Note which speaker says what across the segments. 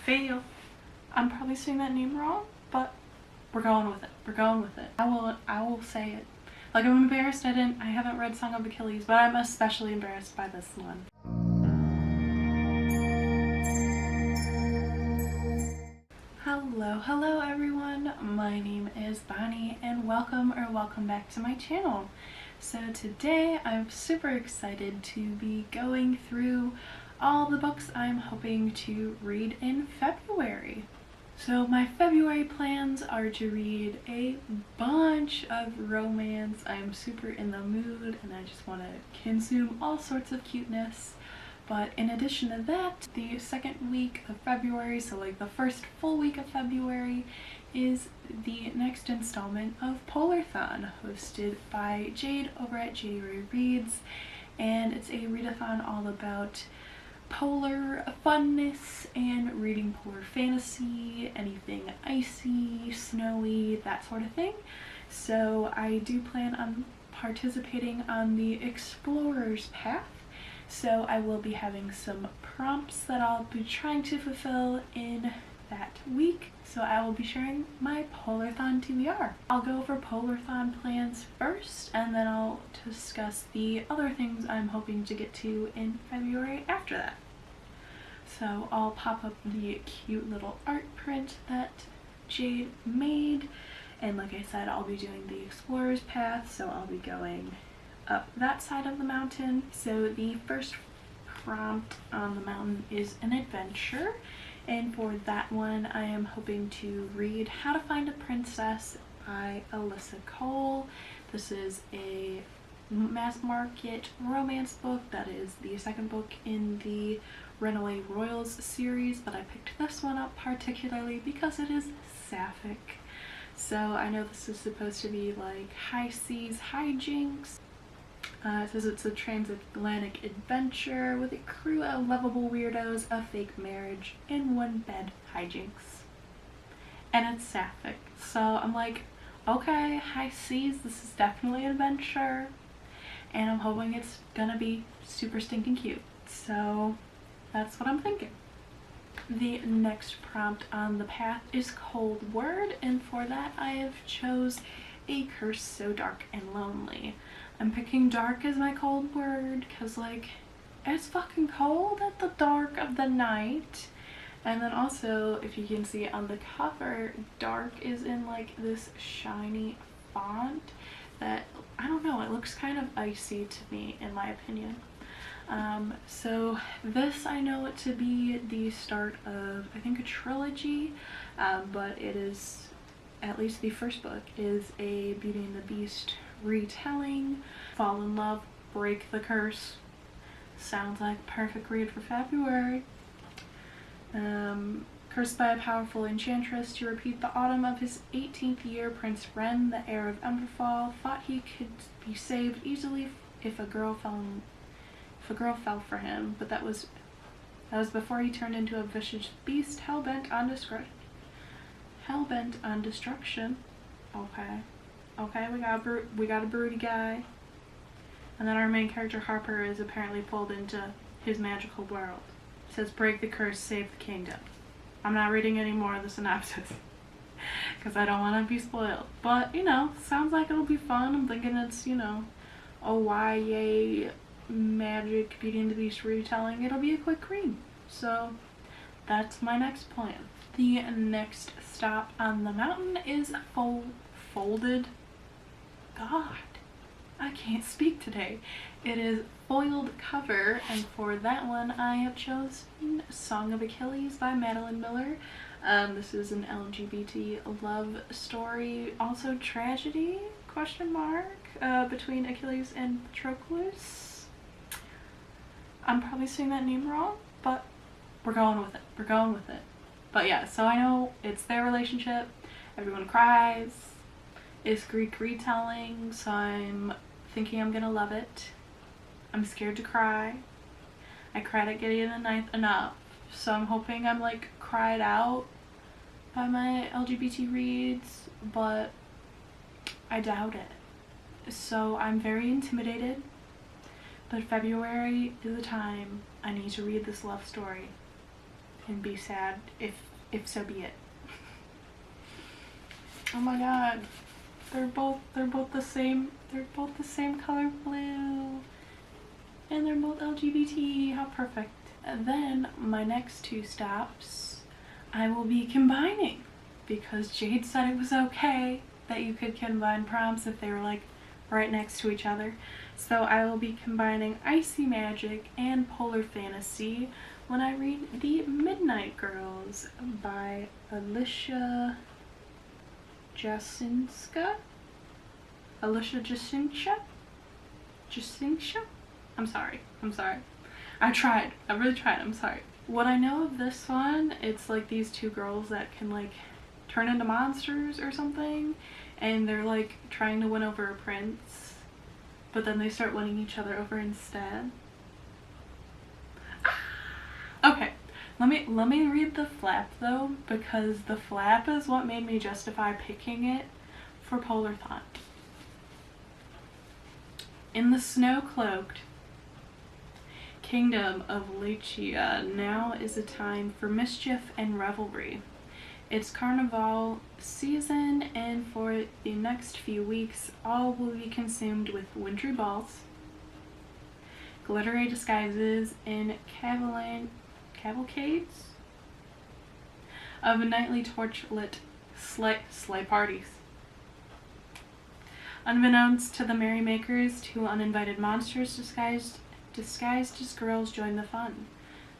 Speaker 1: Fail. I'm probably saying that name wrong, but we're going with it. We're going with it. I will say it. Like, I'm embarrassed I haven't read Song of Achilles, but I'm especially embarrassed by this one. Hello everyone. My name is Bonnie and welcome back to my channel. So today I'm super excited to be going through all the books I'm hoping to read in February. So my February plans are to read a bunch of romance. I'm super in the mood and I just want to consume all sorts of cuteness. But in addition to that, the second week of February, so like the first full week of February, is the next installment of Polarthon, hosted by Jade over at January Reads. And it's a readathon all about polar funness and reading polar fantasy, anything icy, snowy, that sort of thing. So I do plan on participating on the Explorer's Path. So I will be having some prompts that I'll be trying to fulfill in that week. So I will be sharing my Polarthon TBR. I'll go over Polarthon plans first, and then I'll discuss the other things I'm hoping to get to in February after that. So I'll pop up the cute little art print that Jade made, and like I said, I'll be doing the Explorer's Path, so I'll be going up that side of the mountain. So the first prompt on the mountain is an adventure, and for that one I am hoping to read How to Find a Princess by Alyssa Cole. This is a mass market romance book that is the second book in the Runaway Royals series, but I picked this one up particularly because it is sapphic. So I know this is supposed to be like high seas hijinks. It says it's a transatlantic adventure with a crew of lovable weirdos, a fake marriage, and one-bed hijinks. And it's sapphic. So I'm like, okay, high seas, this is definitely an adventure. And I'm hoping it's gonna be super stinking cute. So that's what I'm thinking. The next prompt on the path is Cold Word, and for that I have chose A Curse So Dark and Lonely. I'm picking dark as my cold word because, like, it's fucking cold at the dark of the night. And then also, if you can see on the cover, dark is in like this shiny font that, I don't know, it looks kind of icy to me in my opinion. So this, I know it to be the start of, I think, a trilogy, but it is, at least the first book is a Beauty and the Beast retelling. Fall in Love, Break the Curse. Sounds like a perfect read for February. Cursed by a powerful enchantress to repeat the autumn of his 18th year, Prince Ren, the heir of Emberfall, thought he could be saved easily if a girl fell for him, but that was before he turned into a vicious beast hell-bent on destruction. Okay, we got a broody guy. And then our main character Harper is apparently pulled into his magical world. It says break the curse, save the kingdom. I'm not reading any more of the synopsis because I don't want to be spoiled. But, you know, sounds like it'll be fun. I'm thinking it's, you know, a YA magic Beauty and the Beast retelling. It'll be a quick read. So that's my next plan. The next stop on the mountain is Folded. God, I can't speak today. It is Foiled Cover, and for that one I have chosen Song of Achilles by Madeline Miller. This is an LGBT love story, also tragedy, question mark, between Achilles and Patroclus. I'm probably saying that name wrong, but we're going with it. We're going with it. But yeah, so I know it's their relationship. Everyone cries. It's Greek retelling, so I'm thinking I'm gonna love it. I'm scared to cry. I cried at Gideon the Ninth enough, so I'm hoping I'm like cried out by my LGBT reads, but I doubt it. So I'm very intimidated, but February is the time I need to read this love story. and be sad if so be it. Oh my god. They're both the same. They're both the same color blue. And they're both LGBT. How perfect. And then my next two stops I will be combining, because Jade said it was okay that you could combine prompts if they were like right next to each other. So I will be combining Icy Magic and Polar Fantasy when I read The Midnight Girls by Alicia Jasinska? Alicia Jasinska? Jasinska? I'm sorry. I tried. I really tried. I'm sorry. What I know of this one, it's like these two girls that can like turn into monsters or something, and they're like trying to win over a prince, but then they start winning each other over instead. Okay, let me read the flap though, because the flap is what made me justify picking it for Polarthon. In the snow-cloaked kingdom of Alicia, now is a time for mischief and revelry. It's carnival season, and for the next few weeks all will be consumed with wintry balls, glittery disguises, and cavalcades of nightly torchlit sleigh parties. Unbeknownst to the merrymakers, two uninvited monsters disguised as girls join the fun.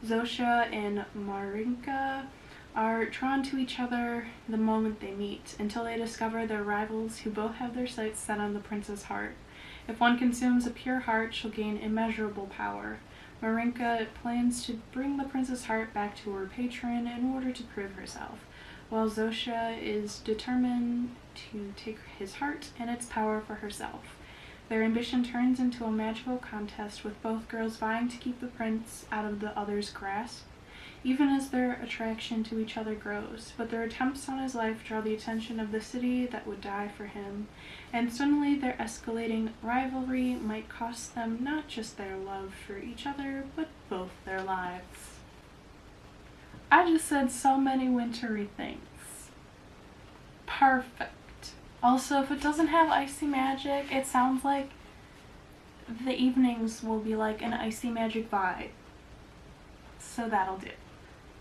Speaker 1: Zosha and Marinka are drawn to each other the moment they meet, until they discover their rivals, who both have their sights set on the prince's heart. If one consumes a pure heart, she'll gain immeasurable power. Marinka plans to bring the prince's heart back to her patron in order to prove herself, while Zosha is determined to take his heart and its power for herself. Their ambition turns into a magical contest, with both girls vying to keep the prince out of the other's grasp, even as their attraction to each other grows. But their attempts on his life draw the attention of the city that would die for him, and suddenly their escalating rivalry might cost them not just their love for each other, but both their lives. I just said so many wintry things. Perfect. Also, if it doesn't have Icy Magic, it sounds like the evenings will be like an Icy Magic vibe. So that'll do.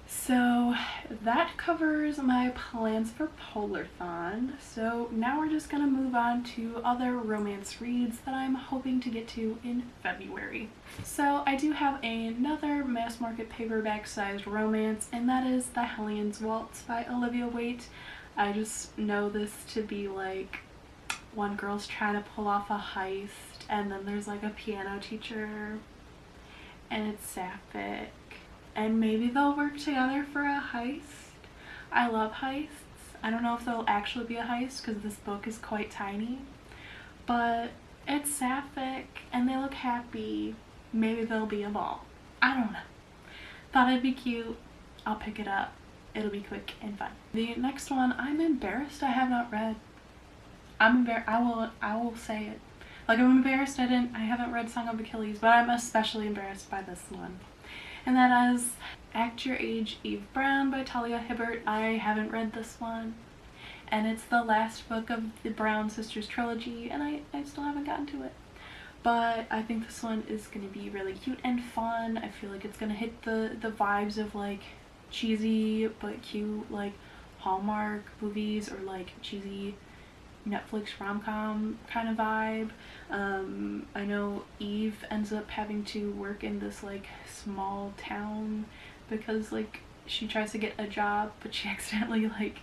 Speaker 1: So that covers my plans for Polarthon. So now we're just gonna move on to other romance reads that I'm hoping to get to in February. So I do have another mass market paperback sized romance, and that is The Hellions Waltz by Olivia Waite. I just know this to be like one girl's trying to pull off a heist, and then there's like a piano teacher, and it's sapphic, and maybe they'll work together for a heist. I love heists. I don't know if there'll actually be a heist because this book is quite tiny, but it's sapphic and they look happy. Maybe there'll be a ball. I don't know. Thought it'd be cute. I'll pick it up. It'll be quick and fun. The next one, I'm embarrassed I have not read. I will say it. Like, I'm embarrassed I haven't read Song of Achilles, but I'm especially embarrassed by this one. And that is Act Your Age, Eve Brown by Talia Hibbert. I haven't read this one, and it's the last book of the Brown Sisters trilogy, and I still haven't gotten to it. But I think this one is going to be really cute and fun. I feel like it's going to hit the vibes of like cheesy but cute like Hallmark movies, or like cheesy Netflix rom-com kind of vibe. I know Eve ends up having to work in this like small town because like she tries to get a job, but she accidentally like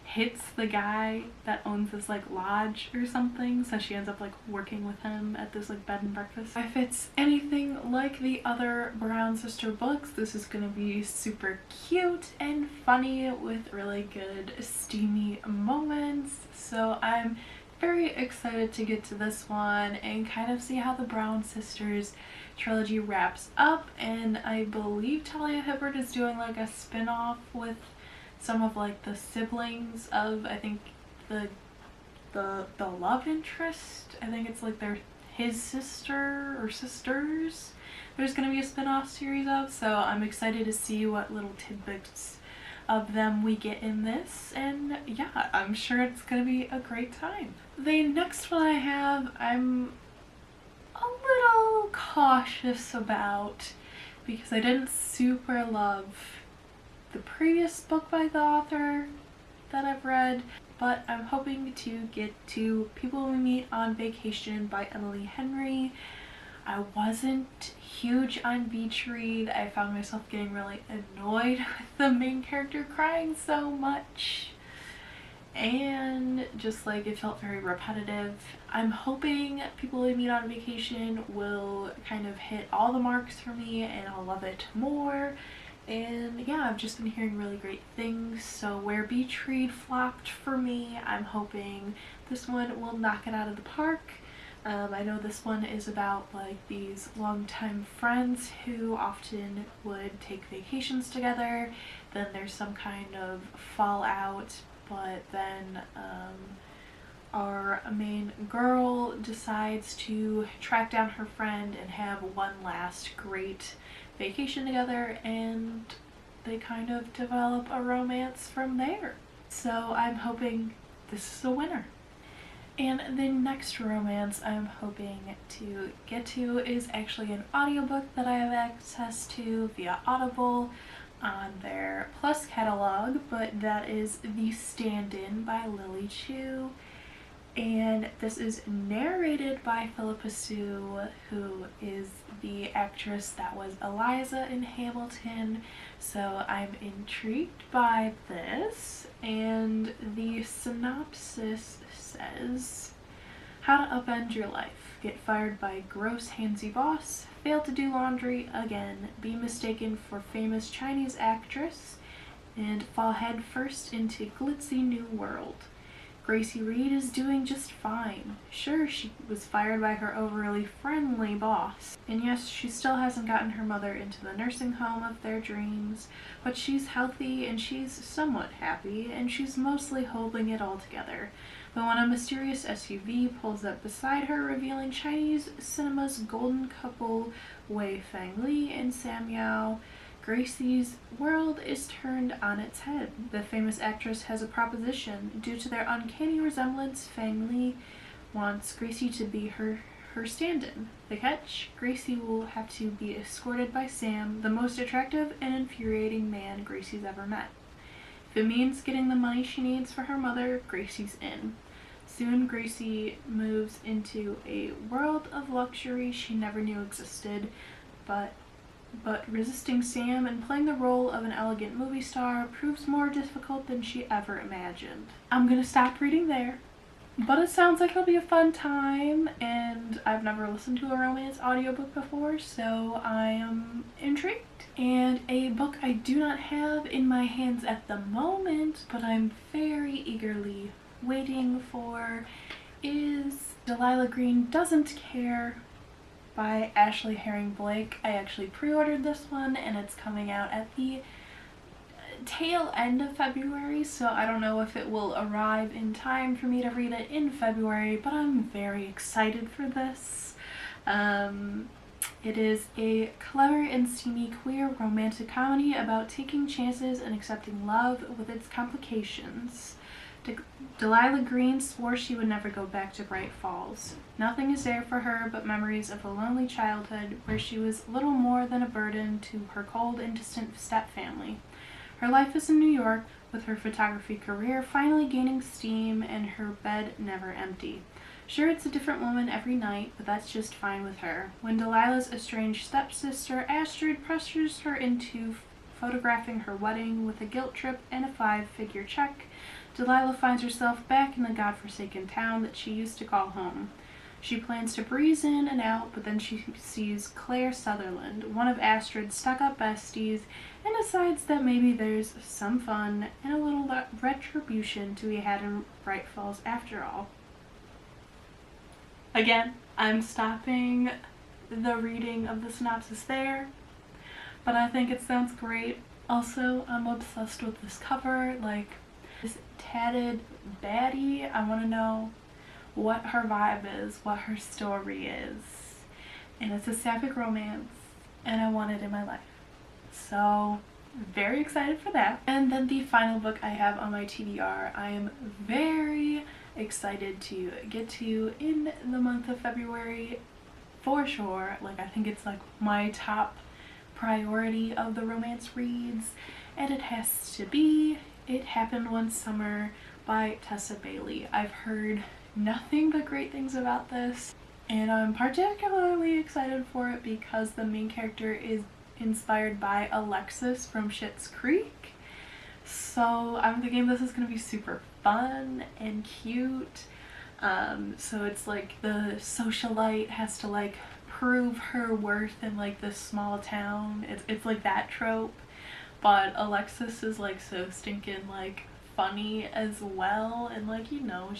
Speaker 1: hits the guy that owns this like lodge or something, so she ends up like working with him at this like bed and breakfast. If it's anything like the other Brown sister books, this is gonna be super cute and funny with really good steamy moments. So I'm very excited to get to this one and kind of see how the Brown sisters trilogy wraps up. And I believe Talia Hibbert is doing like a spin-off with some of like the siblings of, I think, the love interest. I think it's like their his sister or sisters there's going to be a spin-off series of, so I'm excited to see what little tidbits of them we get in this, and yeah, I'm sure it's going to be a great time. The next one I have, I'm a little cautious about because I didn't super love the previous book by the author that I've read, but I'm hoping to get to People We Meet on Vacation by Emily Henry. I wasn't huge on Beach Read. I found myself getting really annoyed with the main character crying so much, and just like it felt very repetitive. I'm hoping People We Meet on Vacation will kind of hit all the marks for me and I'll love it more. And yeah, I've just been hearing really great things, so where Beach Read flopped for me, I'm hoping this one will knock it out of the park. I know this one is about like these longtime friends who often would take vacations together, then there's some kind of fallout, but then our main girl decides to track down her friend and have one last great vacation together, and they kind of develop a romance from there. So I'm hoping this is a winner. And the next romance I'm hoping to get to is actually an audiobook that I have access to via Audible on their Plus catalog, but that is The Standin by Lily Chu. And this is narrated by Philippa Sue, who is the actress that was Eliza in Hamilton, so I'm intrigued by this. And the synopsis says, how to upend your life, get fired by gross handsy boss, fail to do laundry again, be mistaken for famous Chinese actress, and fall headfirst into glitzy new world. Gracie Reed is doing just fine. Sure, she was fired by her overly friendly boss, and yes, she still hasn't gotten her mother into the nursing home of their dreams, but she's healthy and she's somewhat happy, and she's mostly holding it all together. But when a mysterious SUV pulls up beside her, revealing Chinese cinema's golden couple Wei Fangli and Sam Yao, Gracie's world is turned on its head. The famous actress has a proposition. Due to their uncanny resemblance, Fangli wants Gracie to be her stand-in. The catch? Gracie will have to be escorted by Sam, the most attractive and infuriating man Gracie's ever met. If it means getting the money she needs for her mother, Gracie's in. Soon Gracie moves into a world of luxury she never knew existed, but resisting Sam and playing the role of an elegant movie star proves more difficult than she ever imagined. I'm gonna stop reading there, but it sounds like it'll be a fun time, and I've never listened to a romance audiobook before, so I am intrigued. And a book I do not have in my hands at the moment, but I'm very eagerly waiting for, is Delilah Green Doesn't Care by Ashley Herring Blake. I actually pre-ordered this one and it's coming out at the tail end of February, so I don't know if it will arrive in time for me to read it in February, but I'm very excited for this. It is a clever and steamy queer romantic comedy about taking chances and accepting love with its complications. Delilah Green swore she would never go back to Bright Falls. Nothing is there for her but memories of a lonely childhood where she was little more than a burden to her cold and distant stepfamily. Her life is in New York, with her photography career finally gaining steam and her bed never empty. Sure, it's a different woman every night, but that's just fine with her. When Delilah's estranged stepsister Astrid pressures her into photographing her wedding with a guilt trip and a 5-figure check, Delilah finds herself back in the godforsaken town that she used to call home. She plans to breeze in and out, but then she sees Claire Sutherland, one of Astrid's stuck-up besties, and decides that maybe there's some fun and a little retribution to be had in Bright Falls after all. Again, I'm stopping the reading of the synopsis there, but I think it sounds great. Also, I'm obsessed with this cover, like this tatted baddie. I want to know what her vibe is, what her story is. And it's a sapphic romance, and I want it in my life. So very excited for that. And then the final book I have on my TBR, I am very excited to get to in the month of February for sure. Like, I think it's like my top priority of the romance reads, and it has to be It Happened One Summer by Tessa Bailey. I've heard nothing but great things about this, and I'm particularly excited for it because the main character is inspired by Alexis from Schitt's Creek. So I'm thinking this is gonna be super fun and cute. So it's like the socialite has to like prove her worth in like this small town. It's like that trope, but Alexis is like so stinking like funny as well, and like, you know,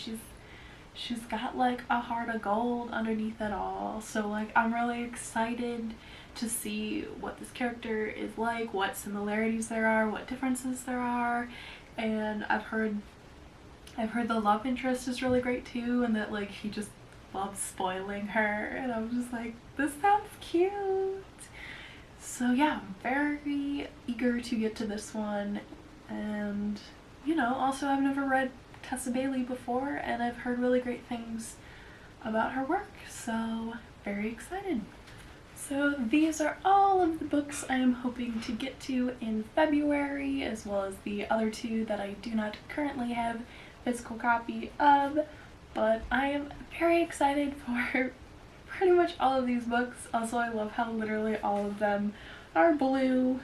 Speaker 1: she's got like a heart of gold underneath it all. So like, I'm really excited to see what this character is like, what similarities there are, what differences there are. And I've heard the love interest is really great too, and that like he just loves spoiling her, and I'm just like, this sounds cute. So yeah, I'm very eager to get to this one. And you know, also I've never read Tessa Bailey before, and I've heard really great things about her work, so very excited. So these are all of the books I am hoping to get to in February, as well as the other two that I do not currently have physical copy of, but I am very excited for pretty much all of these books. Also, I love how literally all of them are blue,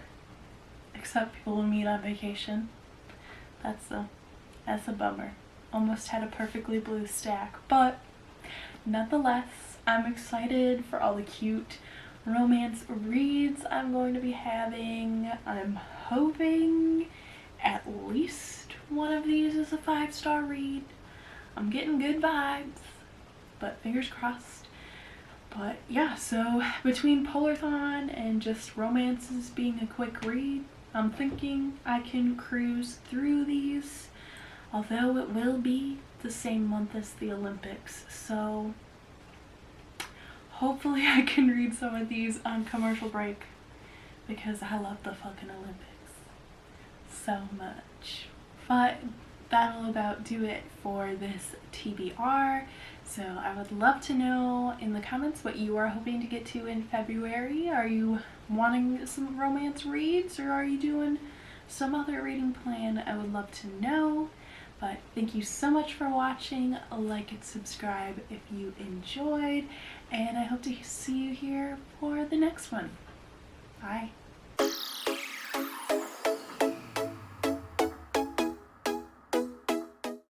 Speaker 1: except People Will Meet on Vacation. That's a bummer. Almost had a perfectly blue stack, but nonetheless, I'm excited for all the cute romance reads I'm going to be having. I'm hoping at least one of these is a 5-star read. I'm getting good vibes, but fingers crossed. But yeah, so between Polarthon and just romances being a quick read, I'm thinking I can cruise through these, although it will be the same month as the Olympics. So hopefully I can read some of these on commercial break, because I love the fucking Olympics so much. But that'll about do it for this TBR. So I would love to know in the comments what you are hoping to get to in February. Are you wanting some romance reads, or are you doing some other reading plan? I would love to know. But thank you so much for watching. Like and subscribe if you enjoyed, and I hope to see you here for the next one. Bye.